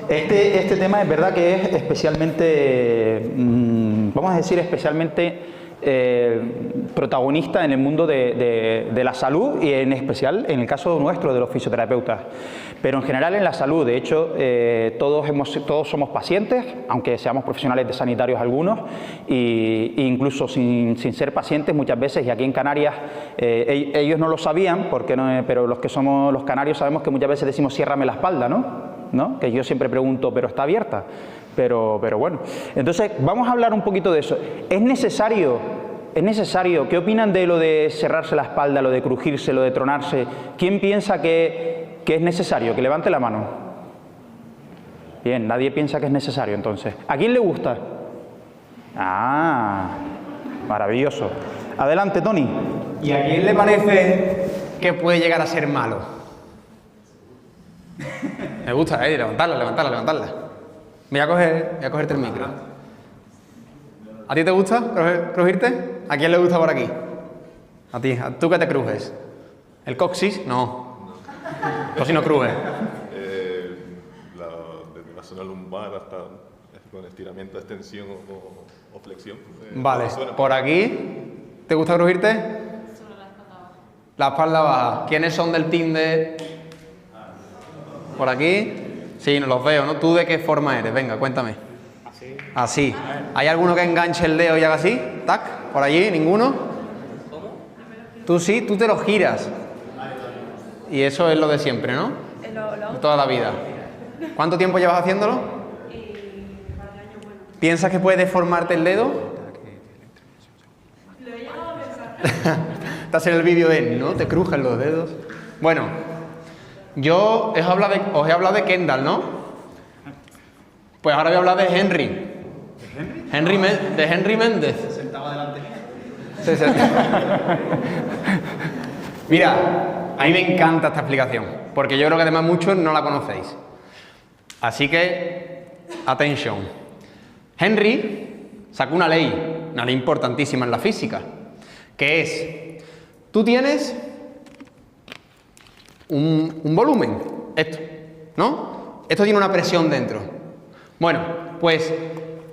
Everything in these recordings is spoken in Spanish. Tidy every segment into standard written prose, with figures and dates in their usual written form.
Este tema es verdad que es especialmente, vamos a decir, especialmente protagonista en el mundo de la salud y en especial en el caso nuestro de los fisioterapeutas, pero en general en la salud. De hecho, todos somos pacientes, aunque seamos profesionales de sanitarios algunos, e incluso sin ser pacientes muchas veces, y aquí en Canarias ellos no lo sabían, pero los que somos los canarios sabemos que muchas veces decimos ciérrame la espalda, ¿no? Que yo siempre pregunto, ¿pero está abierta? Pero bueno, entonces vamos a hablar un poquito de eso. ¿Es necesario? ¿Qué opinan de lo de cerrarse la espalda, lo de crujirse, lo de tronarse? ¿Quién piensa que es necesario? Que levante la mano. Bien, nadie piensa que es necesario entonces. ¿A quién le gusta? Ah, maravilloso. Adelante, Tony. ¿Y a quién le parece que puede llegar a ser malo? Me gusta, levantarla. Voy a cogerte el micro. ¿A ti te gusta crujirte? ¿A quién le gusta por aquí? A ti. ¿Tú qué te crujes? ¿El coxis? No. Pues si no crujes. Desde la zona lumbar hasta con estiramiento, extensión o flexión. Vale. ¿Por aquí? ¿Te gusta crujirte? Sobre la espalda baja. La espalda baja. ¿Quiénes son del team de...? ¿Por aquí? Sí, no los veo, ¿no? ¿Tú de qué forma eres? Venga, cuéntame. Así. ¿Hay alguno que enganche el dedo y haga así? ¿Tac? ¿Por allí? ¿Ninguno? ¿Cómo? Tú sí, tú te lo giras. Y eso es lo de siempre, ¿no? De toda la vida. ¿Cuánto tiempo llevas haciéndolo? Un par de años, bueno. ¿Piensas que puedes deformarte el dedo? Lo he llegado a pensar. Estás en el vídeo de no te crujen los dedos. Bueno, yo os he hablado de Kendall, ¿no? Pues ahora voy a hablar de Henry. ¿De Henry? De Henry Méndez. Se sentaba delante mío. Mira, a mí me encanta esta explicación, porque yo creo que además muchos no la conocéis. Así que, atención. Henry sacó una ley importantísima en la física, que es, tú tienes un volumen, esto, ¿no? Esto tiene una presión dentro. Bueno, pues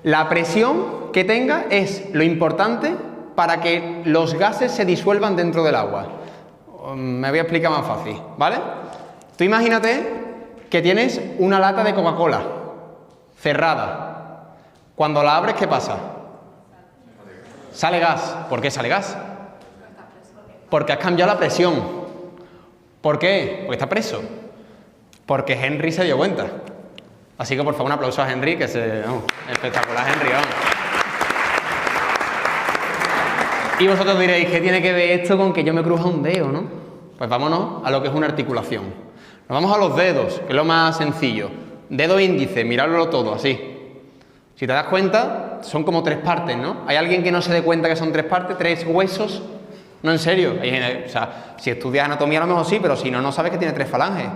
la presión que tenga es lo importante para que los gases se disuelvan dentro del agua. Me voy a explicar más fácil, ¿vale? Tú imagínate que tienes una lata de Coca-Cola cerrada. Cuando la abres, ¿qué pasa? Sale gas. ¿Por qué sale gas? Porque has cambiado la presión. ¿Por qué? Porque está preso. Porque Henry se dio cuenta. Así que por favor un aplauso a Henry, que espectacular Henry, vamos. Y vosotros diréis, ¿qué tiene que ver esto con que yo me cruja un dedo, no? Pues vámonos a lo que es una articulación. Nos vamos a los dedos, que es lo más sencillo. Dedo índice, miradlo todo así. Si te das cuenta, son como tres partes, ¿no? ¿Hay alguien que no se dé cuenta que son tres partes, tres huesos? No, en serio. O sea, si estudias anatomía a lo mejor sí, pero si no, no sabes que tiene tres falanges.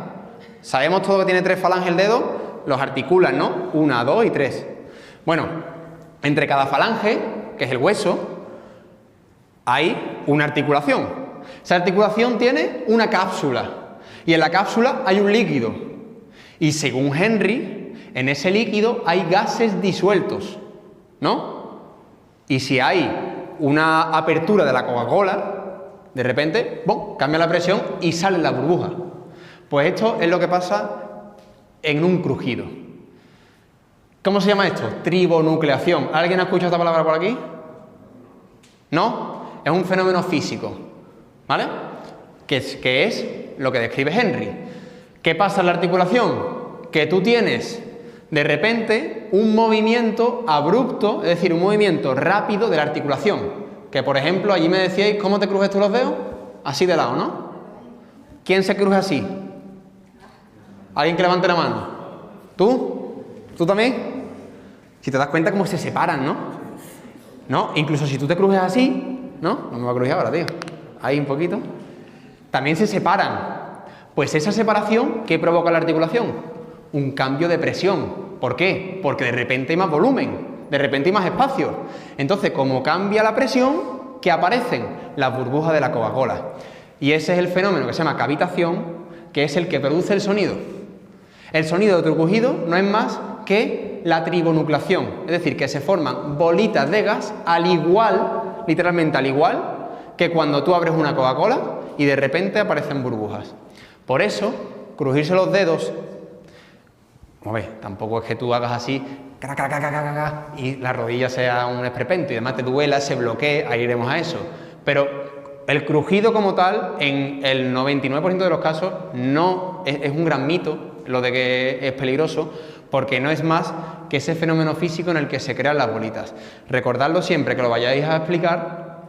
Sabemos todo que tiene tres falanges el dedo, los articulan, ¿no? 1, 2 y 3. Bueno, entre cada falange, que es el hueso, hay una articulación. Esa articulación tiene una cápsula. Y en la cápsula hay un líquido. Y según Henry, en ese líquido hay gases disueltos, ¿no? Y si hay una apertura de la Coca-Cola, de repente, ¡bum!, cambia la presión y sale la burbuja. Pues esto es lo que pasa en un crujido. ¿Cómo se llama esto? Tribonucleación. ¿Alguien ha escuchado esta palabra por aquí? ¿No? Es un fenómeno físico, ¿vale? Que es lo que describe Henry. ¿Qué pasa en la articulación? Que tú tienes, de repente, un movimiento abrupto, es decir, un movimiento rápido de la articulación. Que, por ejemplo, allí me decíais, ¿cómo te crujes tú los dedos? Así de lado, ¿no? ¿Quién se cruje así? ¿Alguien que levante la mano? ¿Tú? ¿Tú también? Si te das cuenta, cómo se separan, ¿no? ¿No? Incluso si tú te crujes así, ¿no? No me va a crujir ahora, tío. Ahí un poquito. También se separan. Pues esa separación, ¿qué provoca la articulación? Un cambio de presión. ¿Por qué? Porque de repente hay más volumen, de repente hay más espacio. Entonces, como cambia la presión, ¿qué aparecen? Las burbujas de la Coca-Cola. Y ese es el fenómeno que se llama cavitación, que es el que produce el sonido. El sonido de otro crujido no es más que la tribonucleación, es decir, que se forman bolitas de gas al igual, literalmente al igual, que cuando tú abres una Coca-Cola y de repente aparecen burbujas. Por eso, crujirse los dedos, como ves, tampoco es que tú hagas así, y la rodilla sea un esperpento y además te duela, se bloquee, ahí iremos a eso. Pero el crujido como tal, en el 99% de los casos, no es un gran mito, lo de que es peligroso, porque no es más que ese fenómeno físico en el que se crean las bolitas. Recordadlo siempre que lo vayáis a explicar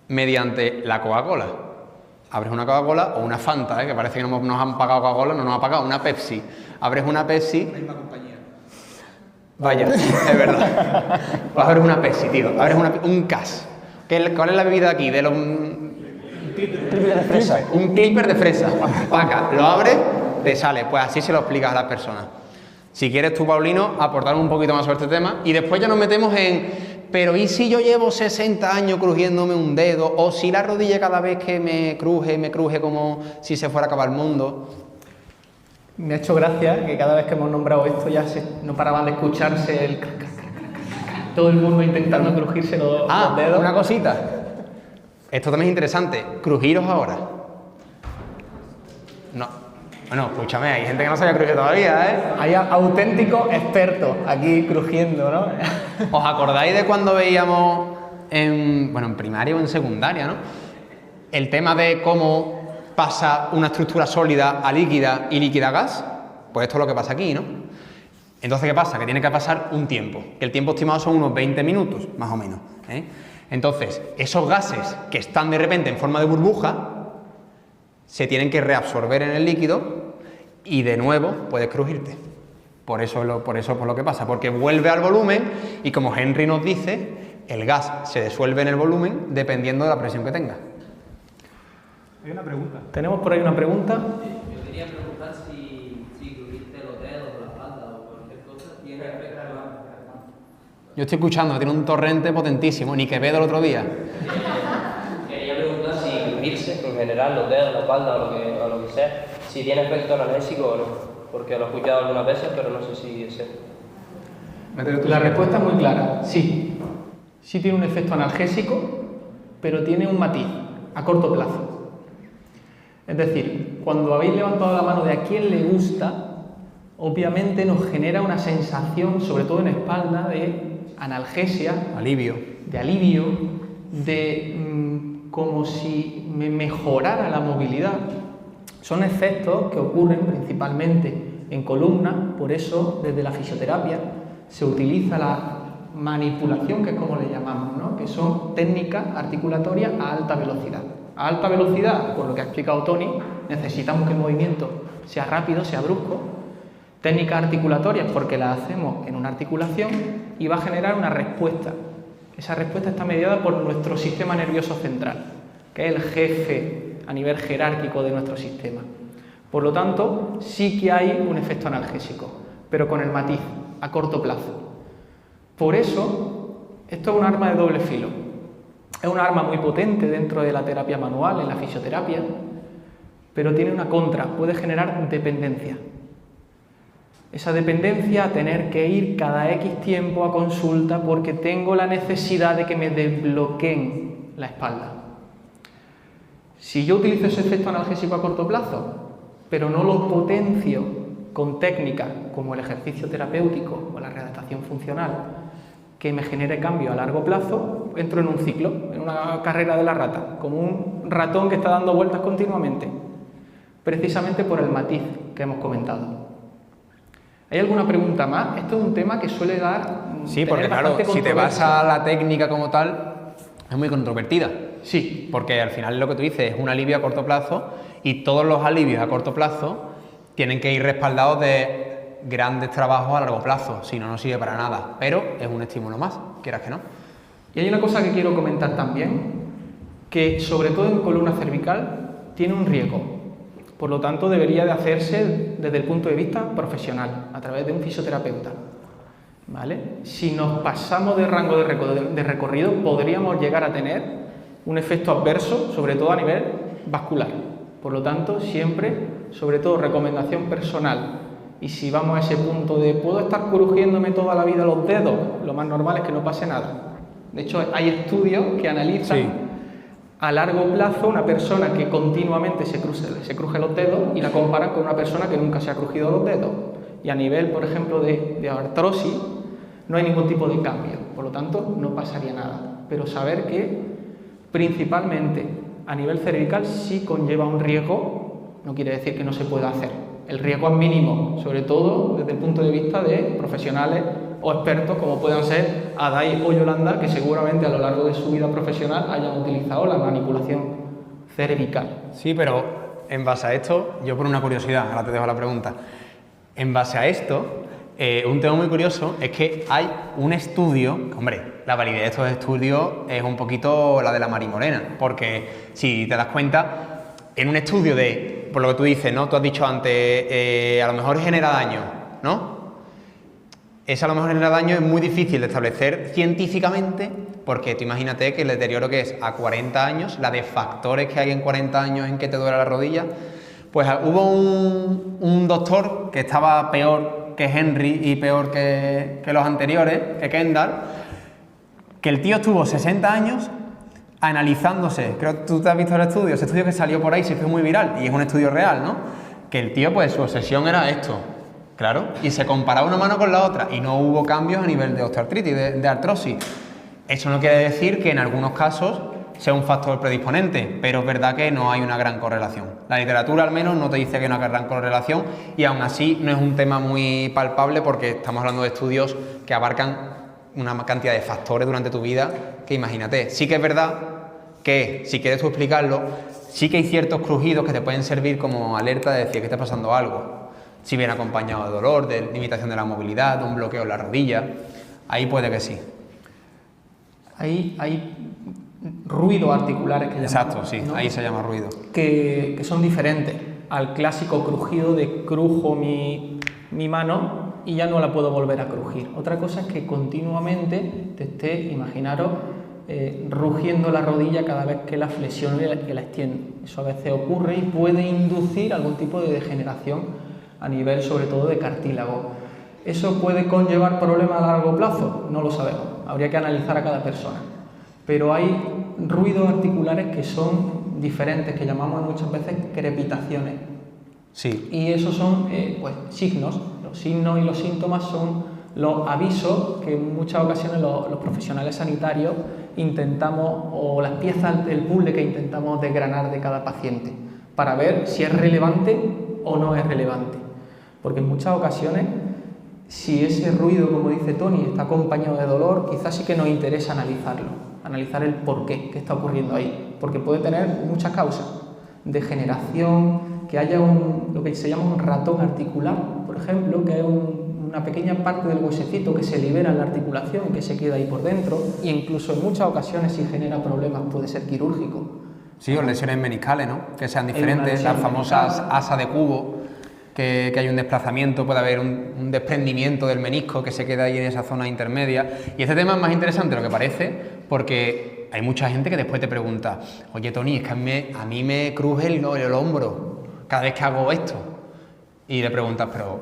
mediante la Coca-Cola. Abres una Coca-Cola o una Fanta, que parece que no nos han pagado Coca-Cola, no nos ha pagado una Pepsi. Abres una Pepsi. Vaya, es verdad. Pues abres una Pepsi, tío. Abres un Cas. ¿Cuál es la bebida aquí? De los... Clipper de fresa. Un clipper de fresa. Paca, lo abres, te sale. Pues así se lo explicas a las personas. Si quieres tú, Paulino, aportar un poquito más sobre este tema. Y después ya nos metemos en... Pero ¿y si yo llevo 60 años crujiéndome un dedo? ¿O si la rodilla cada vez que me cruje como si se fuera a acabar el mundo? Me ha hecho gracia que cada vez que hemos nombrado esto ya no paraban de escucharse el... Todo el mundo intentando crujirse los dedos. Una cosita. Esto también es interesante. Crujiros ahora. No. Bueno, escúchame, hay gente que no sabe crujir todavía, ¿eh? Hay auténticos expertos aquí crujiendo, ¿no? ¿Os acordáis de cuando veíamos en primaria o en secundaria, ¿no? El tema de cómo pasa una estructura sólida a líquida y líquida a gas. Pues esto es lo que pasa aquí, ¿no? Entonces, ¿qué pasa? Que tiene que pasar un tiempo. Que el tiempo estimado son unos 20 minutos, más o menos, ¿eh? Entonces, esos gases que están de repente en forma de burbuja se tienen que reabsorber en el líquido y de nuevo puedes crujirte. Por eso es lo que pasa, porque vuelve al volumen y como Henry nos dice, el gas se disuelve en el volumen dependiendo de la presión que tenga. Hay una pregunta. Tenemos por ahí una pregunta. Yo quería preguntar si crujirte los dedos o la espalda o cualquier cosa tiene efecto. Yo estoy escuchando, tiene un torrente potentísimo, ni que Quevedo el otro día. Quería preguntar si crujirse, en general, los dedos, la espalda o lo que sea, si tiene efecto analgésico o no. Porque lo he escuchado algunas veces, pero no sé si es cierto. La respuesta es muy clara, sí. Sí tiene un efecto analgésico, pero tiene un matiz, a corto plazo. Es decir, cuando habéis levantado la mano de a quién le gusta, obviamente nos genera una sensación, sobre todo en espalda, de analgesia, de alivio, de como si me mejorara la movilidad. Son efectos que ocurren principalmente en columna, por eso desde la fisioterapia se utiliza la manipulación, que es como le llamamos, ¿no? Que son técnicas articulatorias a alta velocidad. A alta velocidad, por lo que ha explicado Tony, necesitamos que el movimiento sea rápido, sea brusco. Técnicas articulatorias porque las hacemos en una articulación y va a generar una respuesta. Esa respuesta está mediada por nuestro sistema nervioso central, que es el jefe a nivel jerárquico de nuestro sistema. Por lo tanto, sí que hay un efecto analgésico, pero con el matiz, a corto plazo. Por eso, esto es un arma de doble filo. Es un arma muy potente dentro de la terapia manual, en la fisioterapia, pero tiene una contra, puede generar dependencia. Esa dependencia a tener que ir cada X tiempo a consulta porque tengo la necesidad de que me desbloqueen la espalda. Si yo utilizo ese efecto analgésico a corto plazo, pero no lo potencio con técnicas como el ejercicio terapéutico o la readaptación funcional, que me genere cambio a largo plazo, entro en un ciclo, en una carrera de la rata, como un ratón que está dando vueltas continuamente, precisamente por el matiz que hemos comentado. ¿Hay alguna pregunta más? Esto es un tema que suele dar... Sí, porque claro, si te vas a la técnica como tal, es muy controvertida. Sí. Porque al final lo que tú dices es un alivio a corto plazo y todos los alivios a corto plazo tienen que ir respaldados de grandes trabajos a largo plazo, si no, no sirve para nada. Pero es un estímulo más, quieras que no. Y hay una cosa que quiero comentar también, que sobre todo en columna cervical tiene un riesgo. Por lo tanto, debería de hacerse desde el punto de vista profesional, a través de un fisioterapeuta. ¿Vale? Si nos pasamos de rango de recorrido, podríamos llegar a tener un efecto adverso, sobre todo a nivel vascular. Por lo tanto, siempre, sobre todo recomendación personal Y si vamos a ese punto de ¿puedo estar crujiéndome toda la vida los dedos? Lo más normal es que no pase nada. De hecho, hay estudios que analizan a largo plazo una persona que continuamente se cruje los dedos y la comparan con una persona que nunca se ha crujido los dedos. Y a nivel, por ejemplo, de artrosis, no hay ningún tipo de cambio. Por lo tanto, no pasaría nada. Pero saber que, principalmente, a nivel cervical sí conlleva un riesgo, no quiere decir que no se pueda hacer. El riesgo es mínimo, sobre todo desde el punto de vista de profesionales o expertos como puedan ser Adai o Yolanda, que seguramente a lo largo de su vida profesional hayan utilizado la manipulación cervical. Sí, pero en base a esto, yo por una curiosidad, ahora te dejo la pregunta, en base a esto, un tema muy curioso es que hay un estudio, hombre, la validez de estos estudios es un poquito la de la Mari Morena, porque si te das cuenta, en un estudio de, por lo que tú dices, ¿no? Tú has dicho antes, a lo mejor genera daño, ¿no? Ese a lo mejor genera daño es muy difícil de establecer científicamente, porque tú imagínate que el deterioro que es a 40 años, la de factores que hay en 40 años en que te duele la rodilla, pues hubo un doctor que estaba peor que Henry y peor que los anteriores, que Kendall, que el tío estuvo 60 años analizándose, creo que tú te has visto el estudio, ese estudio que salió por ahí, se fue muy viral, y es un estudio real, ¿no? Que el tío, pues su obsesión era esto, claro, y se comparaba una mano con la otra, y no hubo cambios a nivel de osteoartritis, de artrosis. Eso no quiere decir que en algunos casos sea un factor predisponente, pero es verdad que no hay una gran correlación. La literatura al menos no te dice que hay una gran correlación, y aún así no es un tema muy palpable porque estamos hablando de estudios que abarcan una cantidad de factores durante tu vida que imagínate. Sí que es verdad que, si quieres tú explicarlo, sí que hay ciertos crujidos que te pueden servir como alerta de decir que está pasando algo. Si viene acompañado de dolor, de limitación de la movilidad, de un bloqueo en la rodilla, ahí puede que sí. Hay ruidos articulares que llamamos. Exacto, sí, ¿no? ahí se llama ruido. Que son diferentes al clásico crujido de crujo mi mano y ya no la puedo volver a crujir. Otra cosa es que continuamente te esté, imaginaros, rugiendo la rodilla cada vez que la flexiono y la extiendo. Eso a veces ocurre y puede inducir algún tipo de degeneración a nivel sobre todo de cartílago. ¿Eso puede conllevar problemas a largo plazo? No lo sabemos, habría que analizar a cada persona. Pero hay ruidos articulares que son diferentes, que llamamos muchas veces crepitaciones. Sí. Y esos son pues, signos. Los signos y los síntomas son los avisos que en muchas ocasiones los profesionales sanitarios intentamos, o las piezas del puzzle que intentamos desgranar de cada paciente, para ver si es relevante o no es relevante. Porque en muchas ocasiones, si ese ruido, como dice Tony, está acompañado de dolor, quizás sí que nos interesa analizarlo, analizar el porqué que está ocurriendo ahí, porque puede tener muchas causas: degeneración, que haya lo que se llama un ratón articular, por ejemplo, que es una pequeña parte del huesecito que se libera en la articulación y que se queda ahí por dentro, e incluso en muchas ocasiones, si genera problemas, puede ser quirúrgico. Sí, o lesiones meniscales, ¿no? Que sean diferentes, las famosas asas de cubo, que hay un desplazamiento, puede haber un desprendimiento del menisco que se queda ahí en esa zona intermedia. Y este tema es más interesante de lo que parece, porque hay mucha gente que después te pregunta: oye Tony, es que a mí me cruje el hombro cada vez que hago esto. Y le preguntas: ¿pero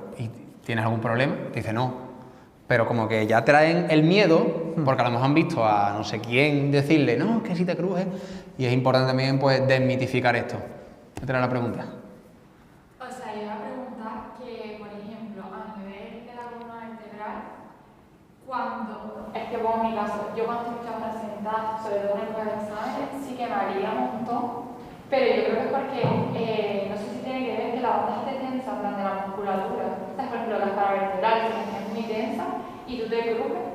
tienes algún problema? Te dice: no. Pero como que ya traen el miedo, porque a lo mejor han visto a no sé quién decirle: no, es que si te cruje. Y es importante también pues desmitificar esto. Esta era la pregunta. O sea, yo iba a preguntar que, por ejemplo, a nivel de la columna vertebral, cuando, es que pongo mi caso, yo cuando estoy muchas horas sentada, sobre todo en el juego de exámenes, sí que me haría un montón, pero yo creo que es porque, no sé si tiene que ver que la banda esté tensa, en plan de la musculatura. O sea, por ejemplo, las paravertebrales están muy tensas y tú te crujes,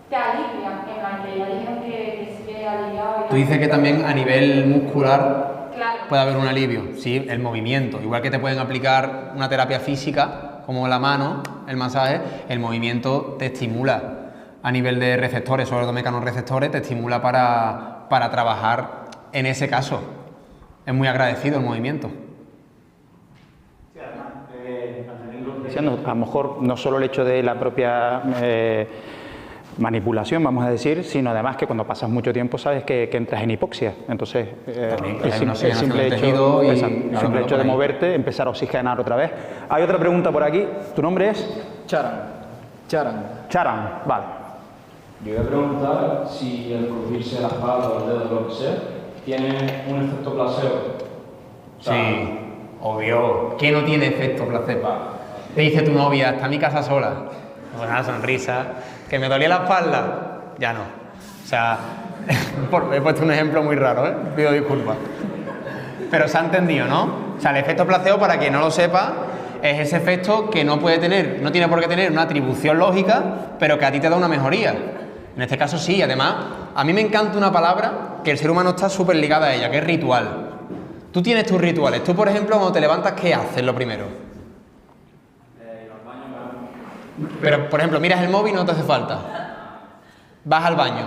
te alivian, en plan que ya dijeron que sí que aliviado. Tú dices que también a nivel muscular claro, puede haber un alivio, sí, el movimiento. Igual que te pueden aplicar una terapia física, como la mano, el masaje, el movimiento te estimula a nivel de receptores, sobre todo mecanorreceptores, te estimula para trabajar en ese caso. Es muy agradecido el movimiento. Sí, además, a lo mejor no solo el hecho de la propia manipulación, vamos a decir, sino además que cuando pasas mucho tiempo sabes que entras en hipoxia. Entonces, el simple hecho de moverte, empezar a oxigenar otra vez. Hay otra pregunta por aquí. ¿Tu nombre es? Charan, vale. Yo voy a preguntar si el crujirse la espalda o el dedo o lo que sea tiene un efecto placebo. O sea, Sí, obvio. ¿Qué no tiene efecto placebo? Te dice tu novia, está en mi casa sola, con una sonrisa, que me dolía la espalda, ya no. O sea, he puesto un ejemplo muy raro, ¿eh? Pido disculpas. Pero se ha entendido, ¿no? O sea, el efecto placebo, para quien no lo sepa, es ese efecto que no puede tener, no tiene por qué tener una atribución lógica, pero que a ti te da una mejoría. En este caso sí, además, a mí me encanta una palabra que el ser humano está súper ligado a ella, que es ritual. Tú tienes tus rituales. Tú, por ejemplo, cuando te levantas, ¿qué haces lo primero? Pero, por ejemplo, miras el móvil y no te hace falta. Vas al baño,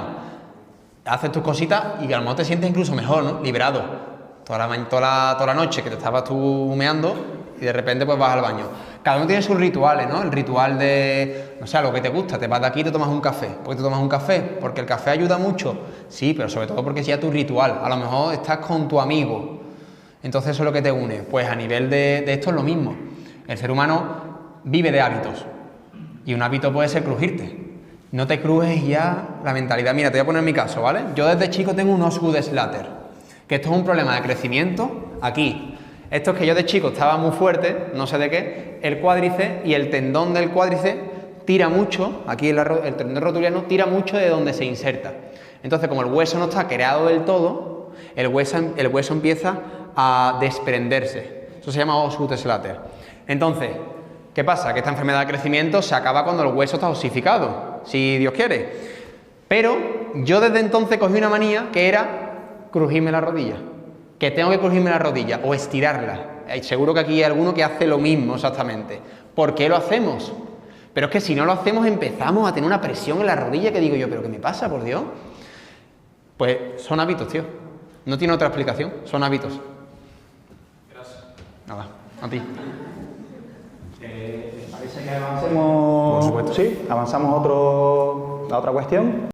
haces tus cositas y a lo mejor te sientes incluso mejor, ¿no? Liberado. Toda la noche que te estabas tú humeando y de repente pues vas al baño. Cada uno tiene sus rituales, ¿no? El ritual de, no sé, lo que te gusta. Te vas de aquí y te tomas un café. ¿Por qué te tomas un café? ¿Porque el café ayuda mucho? Sí, pero sobre todo porque sea tu ritual. A lo mejor estás con tu amigo. Entonces eso es lo que te une. Pues a nivel de esto es lo mismo. El ser humano vive de hábitos. Y un hábito puede ser crujirte. No te crujes ya la mentalidad. Mira, te voy a poner mi caso, ¿vale? Yo desde chico tengo un Osgood-Schlatter, que esto es un problema de crecimiento aquí. Esto es que yo de chico estaba muy fuerte, no sé de qué, el cuádriceps y el tendón del cuádriceps tira mucho, aquí el tendón rotuliano tira mucho de donde se inserta. Entonces, como el hueso no está creado del todo, el hueso empieza a desprenderse. Eso se llama Osgood-Schlatter. Entonces, ¿qué pasa? Que esta enfermedad de crecimiento se acaba cuando el hueso está osificado, si Dios quiere. Pero yo desde entonces cogí una manía que era crujirme la rodilla. Que tengo que crujirme la rodilla o estirarla. Seguro que aquí hay alguno que hace lo mismo exactamente. ¿Por qué lo hacemos? Pero es que si no lo hacemos empezamos a tener una presión en la rodilla que digo yo, ¿pero qué me pasa, por Dios? Pues son hábitos, tío. No tiene otra explicación, son hábitos. gracias. Nada, a ti. ¿Parece que avancemos? Por supuesto. Sí, avanzamos a otra cuestión.